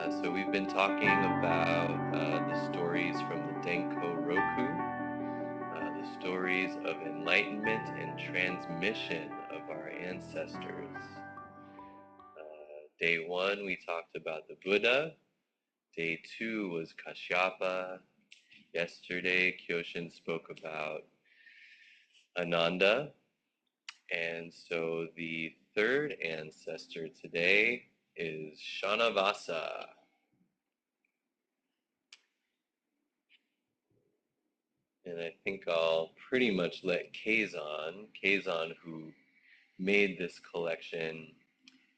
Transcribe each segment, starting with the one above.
So we've been talking about the stories from the Denko Roku, the stories of enlightenment and transmission of our ancestors. Day one, we talked about the Buddha. Day two was Kashyapa. Yesterday, Kyoshin spoke about Ananda. And so the third ancestor today is Shanavasa. And I think I'll pretty much let Kazan, who made this collection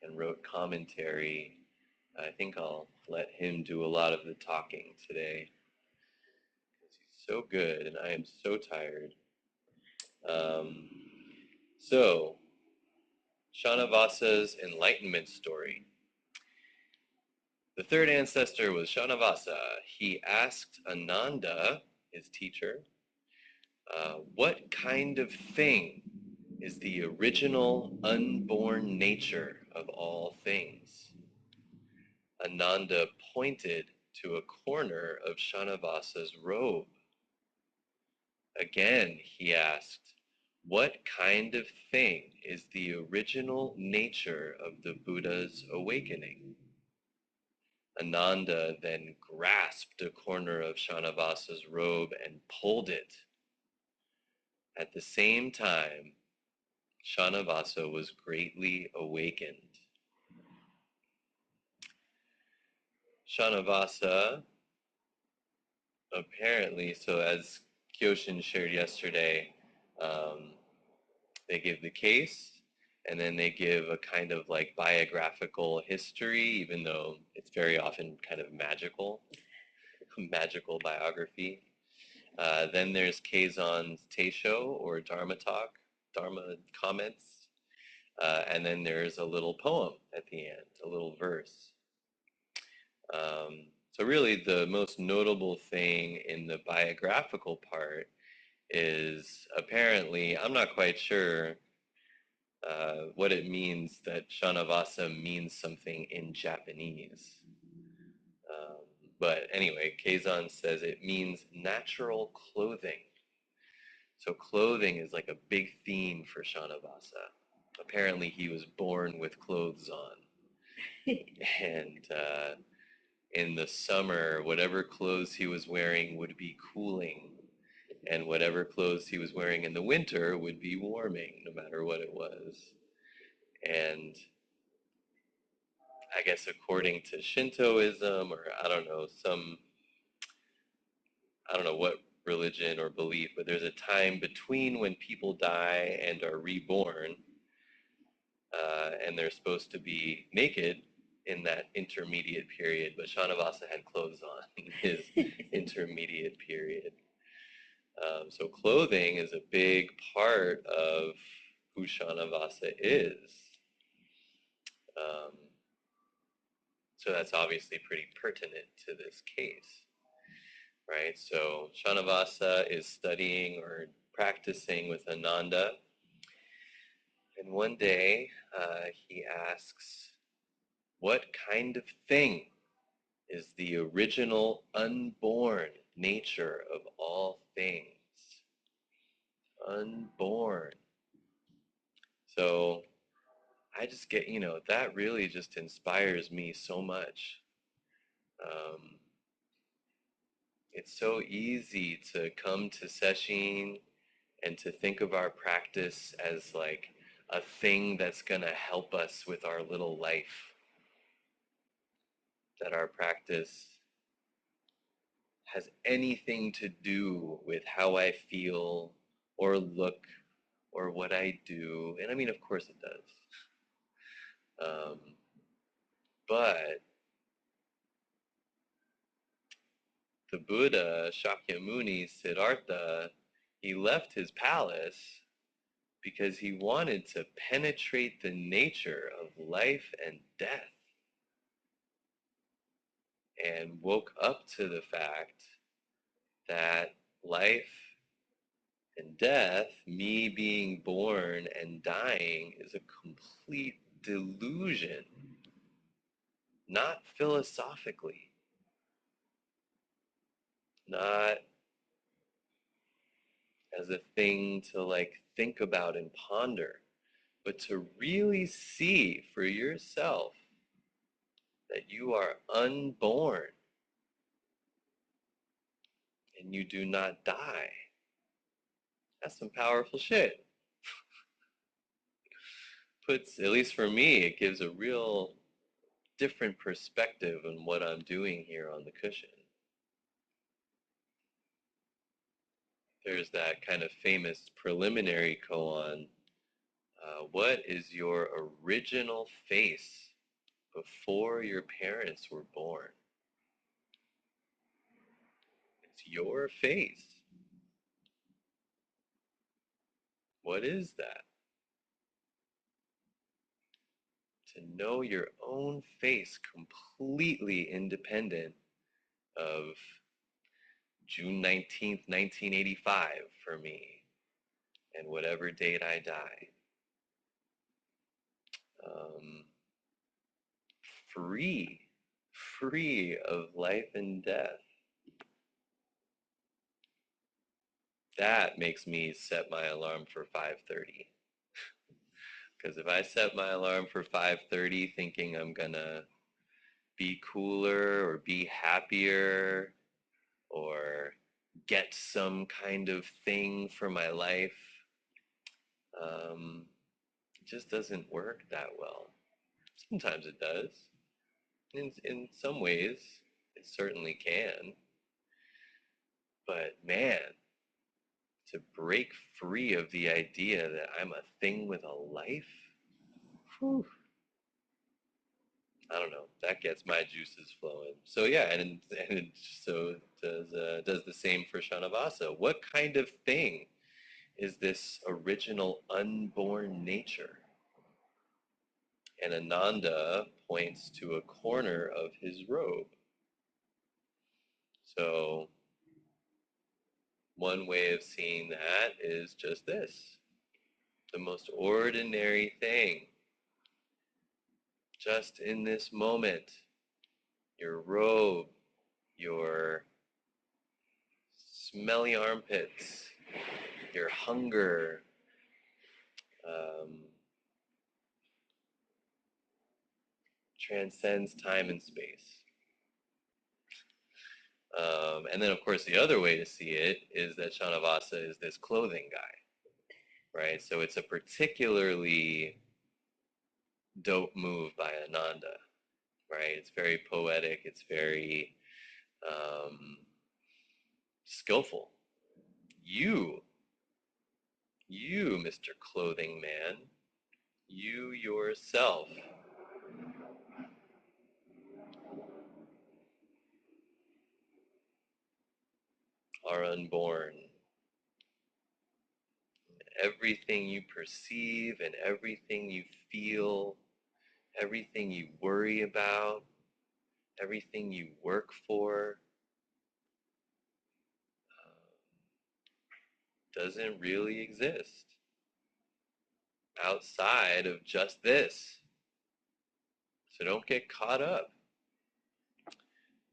and wrote commentary, I think I'll let him do a lot of the talking today because he's so good and I am so tired. Um, so, Shanavasa's enlightenment story. The third ancestor was Shanavasa. He asked Ananda, his teacher, what kind of thing is the original unborn nature of all things? Ananda pointed to a corner of Shanavasa's robe. Again, he asked, what kind of thing is the original nature of the Buddha's awakening? Ananda then grasped a corner of Shanavasa's robe and pulled it. At the same time, Shanavasa was greatly awakened. Shanavasa apparently, so as Kyoshin shared yesterday, um, they give the case and then they give a kind of like biographical history, even though it's very often kind of magical, magical biography. Then there's Kazan's Teisho or Dharma talk, Dharma comments, and then there's a little poem at the end, a little verse. So really the most notable thing in the biographical part is apparently, I'm not quite sure what it means that Shanavasa means something in Japanese. Um, but anyway, Kazan says it means natural clothing. So clothing is like a big theme for Shanavasa. Apparently he was born with clothes on. And in the summer, whatever clothes he was wearing would be cooling, and whatever clothes he was wearing in the winter would be warming, no matter what it was. And I guess according to Shintoism, or I don't know what religion or belief, but there's a time between when people die and are reborn, and they're supposed to be naked in that intermediate period, but Shanavasa had clothes on in his intermediate period. So clothing is a big part of who Shanavasa is. Um, so that's obviously pretty pertinent to this case, right? So Shanavasa is studying or practicing with Ananda, and one day he asks, what kind of thing is the original unborn nature of all things? Unborn. So I just get, that really just inspires me so much. Um, it's so easy to come to sesshin and to think of our practice as like a thing that's going to help us with our little life. That our practice has anything to do with how I feel or look or what I do. And I mean, of course it does. But the Buddha, Shakyamuni, Siddhartha, he left his palace because he wanted to penetrate the nature of life and death and woke up to the fact that life and death, me being born and dying, is a complete delusion. not philosophically, not as a thing to like think about and ponder, but to really see for yourself that you are unborn and you do not die. That's some powerful shit. Puts, at least for me, it gives a real different perspective on what I'm doing here on the cushion. There's that kind of famous preliminary koan. What is your original face before your parents were born? It's your face. What is that? To know your own face completely independent of June 19th, 1985 for me, and whatever date I die. Um, free, free of life and death. That makes me set my alarm for 5:30. Because if I set my alarm for 5:30 thinking I'm gonna be cooler or be happier or get some kind of thing for my life, it just doesn't work that well. Sometimes it does. In some ways, it certainly can. But man, to break free of the idea that I'm a thing with a life, whew, I don't know. That gets my juices flowing. So yeah, and so does the same for Shanavasa. What kind of thing is this original unborn nature? And Ananda points to a corner of his robe. So one way of seeing that is just this: the most ordinary thing, just in this moment, your robe, your smelly armpits, your hunger, um, transcends time and space. And then, of course, the other way to see it is that Shanavasa is this clothing guy, right? So it's a particularly dope move by Ananda, right? It's very poetic. It's very um, skillful. You, you, Mr. Clothing Man, you yourself are unborn. Everything you perceive and everything you feel, everything you worry about, everything you work for, doesn't really exist outside of just this. So don't get caught up.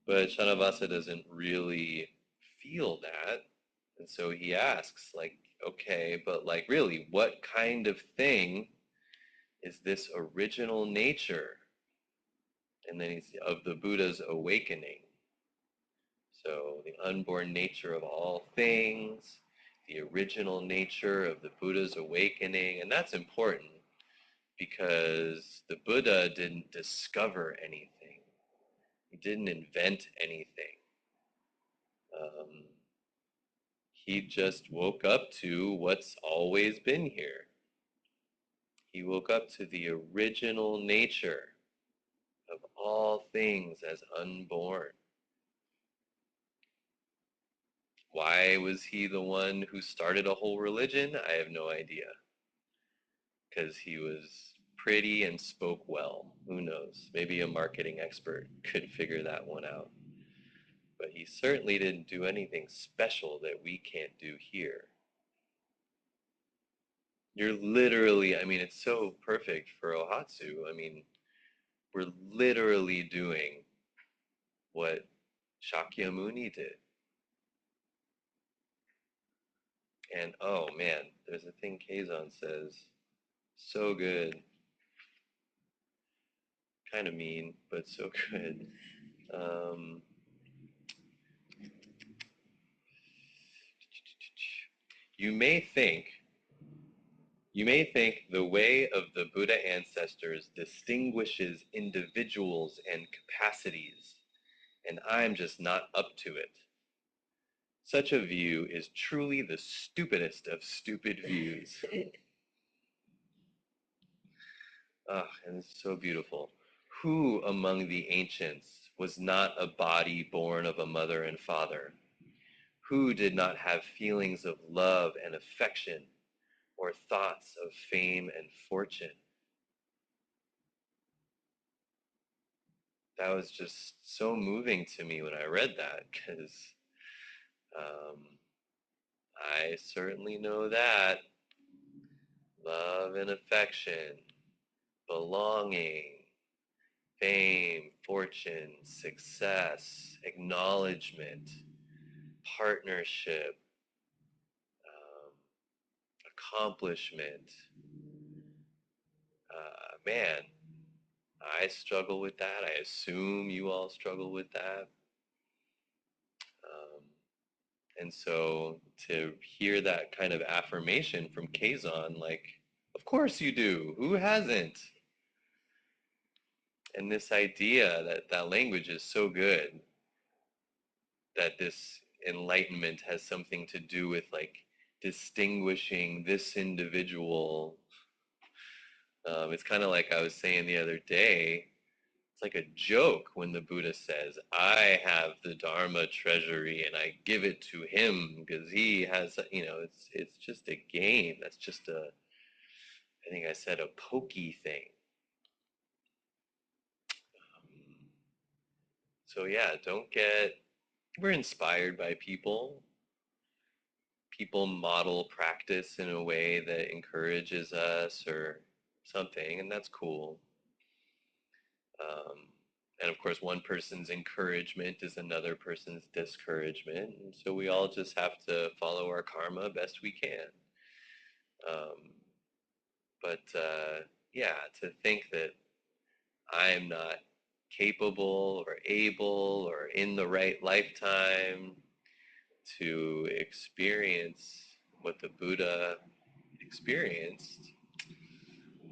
But Shanavasa doesn't really feel that. And so he asks, like, okay, but like, really, what kind of thing is this original nature? And then he's of the Buddha's awakening. So the unborn nature of all things, the original nature of the Buddha's awakening. And that's important because the Buddha didn't discover anything. He didn't invent anything. Um, he just woke up to what's always been here. He woke up to the original nature of all things as unborn. Why was he the one who started a whole religion? I have no idea. Because he was pretty and spoke well. Who knows? Maybe a marketing expert could figure that one out. But he certainly didn't do anything special that we can't do here. You're literally, I mean, it's so perfect for Ohatsu. I mean, We're literally doing what Shakyamuni did. And oh man, there's a thing Kazon says, so good, kind of mean, but so good. Um, you may think You may think the way of the Buddha ancestors distinguishes individuals and capacities, and I'm just not up to it. Such a view is truly the stupidest of stupid views. Ah, and it's so beautiful. Who among the ancients was not a body born of a mother and father? Who did not have feelings of love and affection or thoughts of fame and fortune? That was just so moving to me when I read that because um, I certainly know that love and affection, belonging, fame, fortune, success, acknowledgement, partnership, um, accomplishment. Man, I struggle with that. I assume you all struggle with that. Um, And so to hear that kind of affirmation from Kazon, like, of course you do. Who hasn't? And this idea that that language is so good that this enlightenment has something to do with like distinguishing this individual. It's kind of like I was saying the other day. It's like a joke when the Buddha says, I have the Dharma treasury and I give it to him because he has, it's just a game. That's just I think I said a pokey thing. Um, so yeah, we're inspired by people. People model practice in a way that encourages us or something, and that's cool. Um, and of course, one person's encouragement is another person's discouragement. And so we all just have to follow our karma best we can. Um, but yeah, to think that I'm not capable or able or in the right lifetime to experience what the Buddha experienced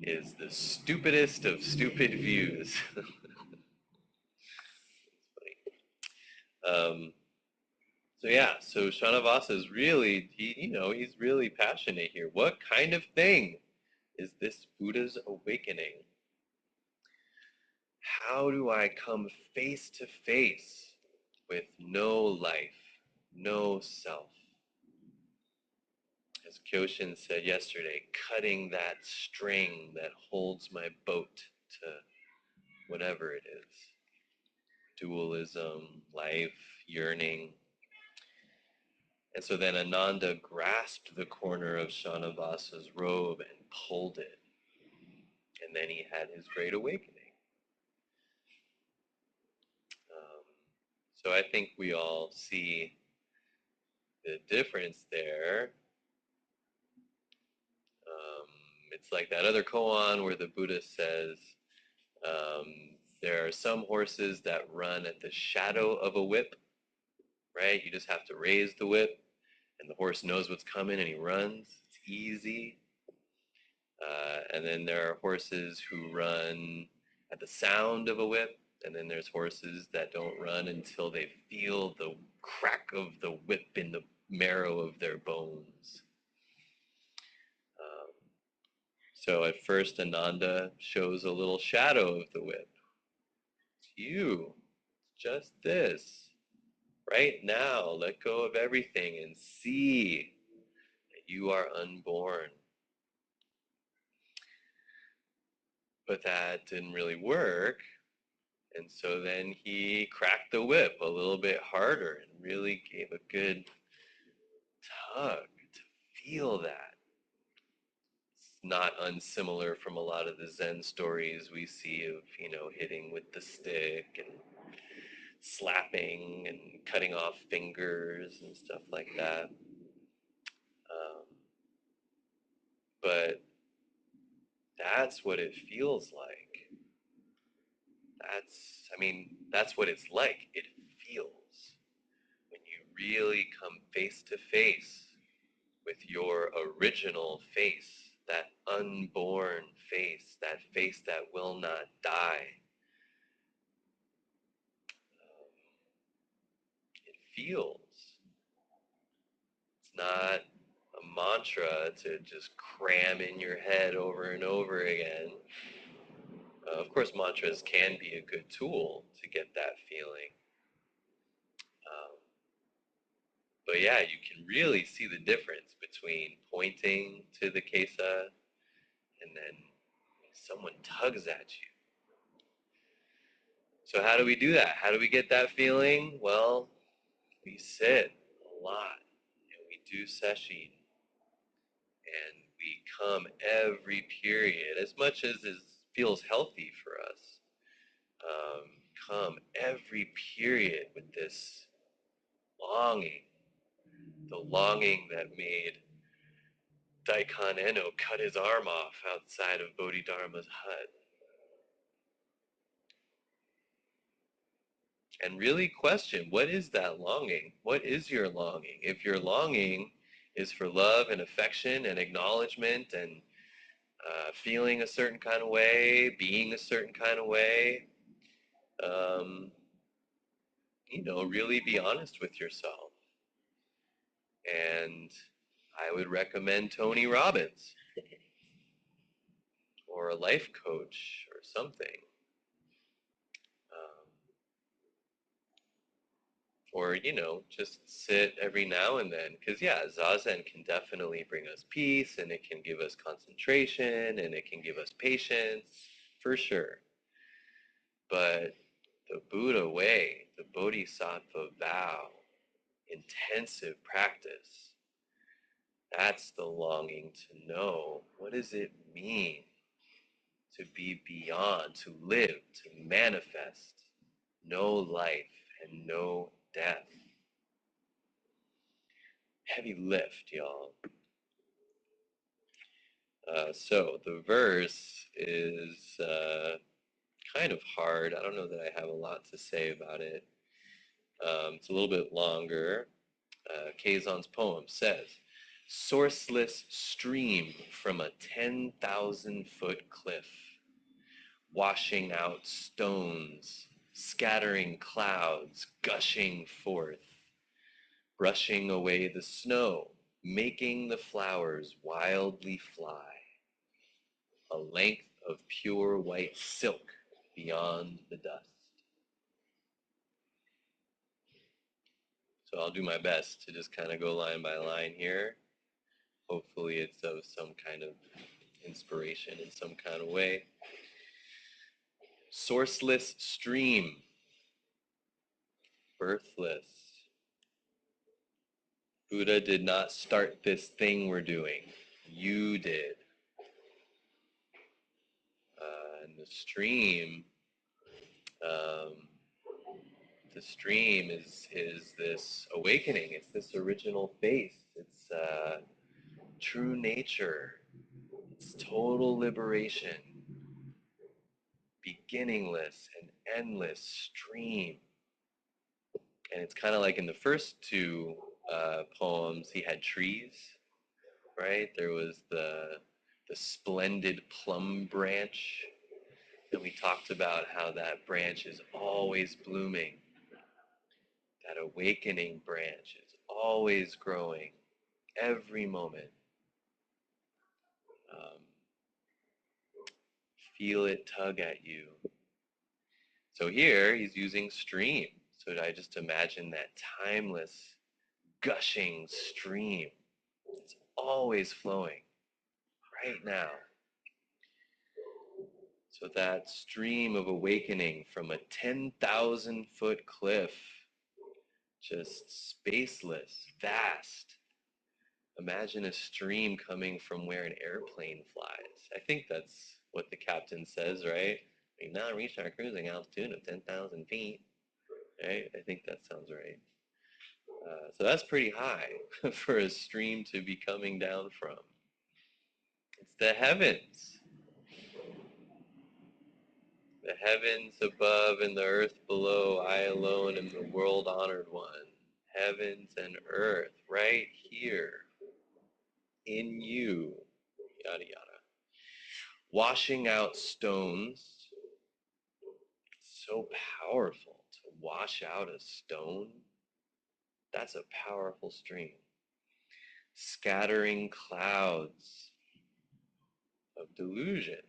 is the stupidest of stupid views. um, So yeah, so Shanavasa is really he's really passionate here. What kind of thing is this Buddha's awakening? How do I come face to face with no life, no self? As Kyoshin said yesterday, cutting that string that holds my boat to whatever it is. Dualism, life, yearning. And so then Ananda grasped the corner of Shanavasa's robe and pulled it. And then he had his great awakening. Um, so I think we all see the difference there. Um, it's like that other koan where the Buddha says, um, there are some horses that run at the shadow of a whip, right? You just have to raise the whip, and the horse knows what's coming and he runs. It's easy. And then there are horses who run at the sound of a whip, and then there's horses that don't run until they feel the crack of the whip in the marrow of their bones. Um, so at first, Ananda shows a little shadow of the whip. It's you. It's just this. Right now, let go of everything and see that you are unborn. But that didn't really work. And so then he cracked the whip a little bit harder and really gave a good tug to feel that. not unsimilar from a lot of the Zen stories we see of, hitting with the stick and slapping and cutting off fingers and stuff like that. Um, but that's what it feels like. That's what it's like. It feels when you really come face to face with your original face, that unborn face, that face that will not die. It feels. It's not a mantra to just cram in your head over and over again. Of course, mantras can be a good tool to get that feeling. Um, but yeah, you can really see the difference between pointing to the kesa and then someone tugs at you. So how do we do that? How do we get that feeling? Well, we sit a lot and we do sesshin and we come every period as much as it feels healthy for us. Um, come every period with this longing, the longing that made Daikon Eno cut his arm off outside of Bodhidharma's hut. And really question, what is that longing? What is your longing? If your longing is for love and affection and acknowledgement and feeling a certain kind of way, being a certain kind of way, um, really be honest with yourself. And I would recommend Tony Robbins or a life coach or something. Um, or, just sit every now and then. Because, yeah, Zazen can definitely bring us peace and it can give us concentration and it can give us patience, for sure. But the Buddha way, the Bodhisattva vow, intensive practice, that's the longing to know, what does it mean to be beyond, to live, to manifest no life and no death? Heavy lift, y'all. So the verse is kind of hard. I don't know that I have a lot to say about it. It's a little bit longer. Kazon's poem says, sourceless stream from a 10,000-foot cliff, washing out stones, scattering clouds, gushing forth, brushing away the snow, making the flowers wildly fly, a length of pure white silk beyond the dust. So I'll do my best to just kind of go line by line here. Hopefully it's of some kind of inspiration in some kind of way. Sourceless stream, birthless. Buddha did not start this thing we're doing. You did. And um, the stream is this awakening. It's this original face. It's true nature. It's total liberation. Beginningless and endless stream. And it's kind of like in the first two poems, he had trees, right? There was the splendid plum branch, and we talked about how that branch is always blooming. That awakening branch is always growing, every moment. Um, feel it tug at you. So here he's using stream. So I just imagine that timeless, gushing stream. It's always flowing right now. So that stream of awakening from a 10,000-foot cliff, just spaceless, vast, Imagine a stream coming from where an airplane flies. I think that's what the captain says, right? We've now reached our cruising altitude of 10,000 feet, right? I think that sounds right. So that's pretty high for a stream to be coming down from. It's the heavens. The heavens above and the earth below, I alone am the world honored one. Heavens and earth right here in you, yada yada. Washing out stones, so powerful to wash out a stone. That's a powerful stream. Scattering clouds of delusion,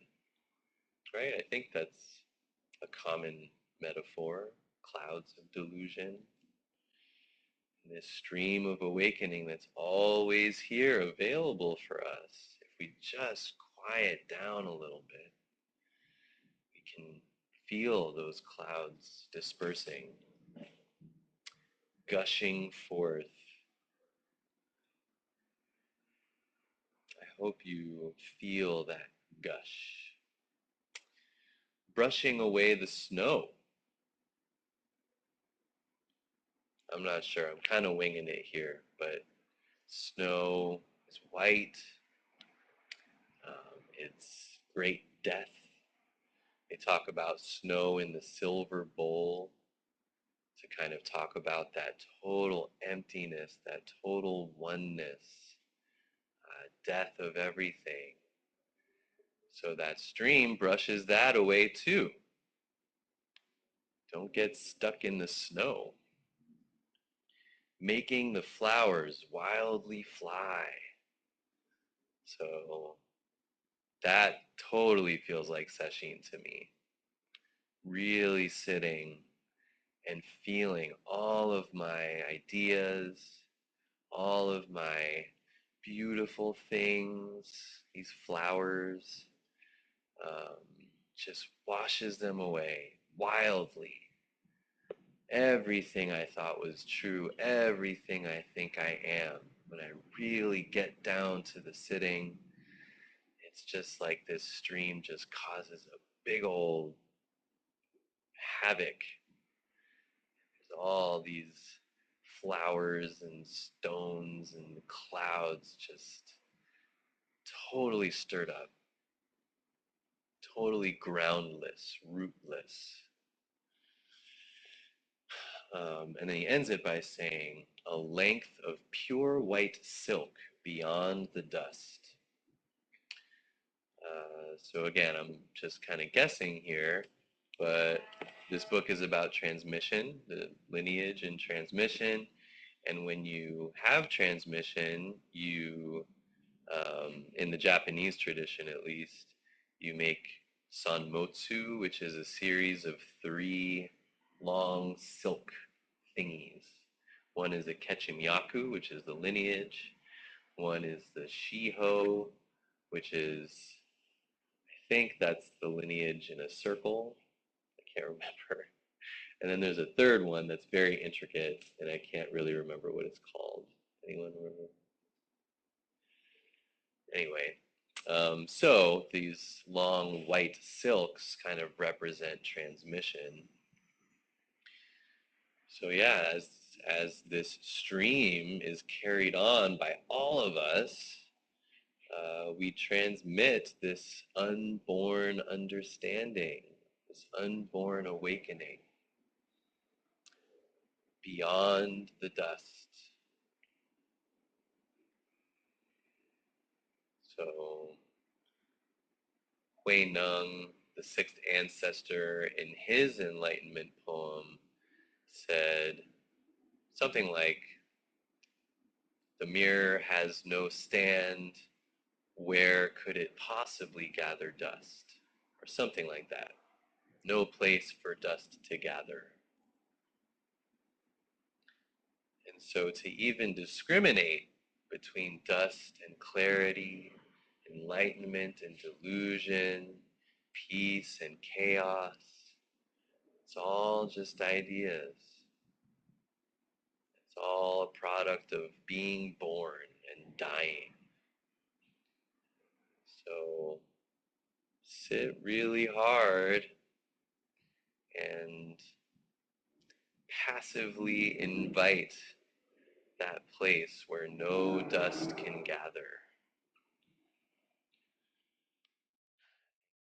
right? I think that's a common metaphor. Clouds of delusion. This stream of awakening that's always here available for us. If we just quiet down a little bit, we can feel those clouds dispersing, gushing forth. I hope you feel that gush. Brushing away the snow. I'm not sure. I'm kind of winging it here, but snow is white. It's great death. They talk about snow in the silver bowl to kind of talk about that total emptiness, that total oneness, death of everything. So that stream brushes that away too. Don't get stuck in the snow. Making the flowers wildly fly. So that totally feels like sesshin to me. Really sitting and feeling all of my ideas, all of my beautiful things, these flowers, um, just washes them away wildly. Everything I thought was true, everything I think I am, when I really get down to the sitting, it's just like this stream just causes a big old havoc. There's all these flowers and stones and clouds just totally stirred up, totally groundless, rootless. And then he ends it by saying, a length of pure white silk beyond the dust. So again, I'm just kind of guessing here, but this book is about transmission, the lineage and transmission. And when you have transmission, you, in the Japanese tradition at least, you make sanmotsu, which is a series of three long silk thingies. One is a kechimyaku, which is the lineage. One is the shiho, which is, I think that's the lineage in a circle. I can't remember. And then there's a third one that's very intricate, and I can't really remember what it's called. Anyone remember? Anyway, so these long white silks kind of represent transmission. So yeah, as this stream is carried on by all of us, we transmit this unborn understanding, this unborn awakening beyond the dust. So Hui Neng, the sixth ancestor, in his enlightenment poem said something like, the mirror has no stand, where could it possibly gather dust? Or something like that. No place for dust to gather. And so to even discriminate between dust and clarity, enlightenment and delusion, peace and chaos, it's all just ideas. It's all a product of being born and dying. So sit really hard and passively invite that place where no dust can gather.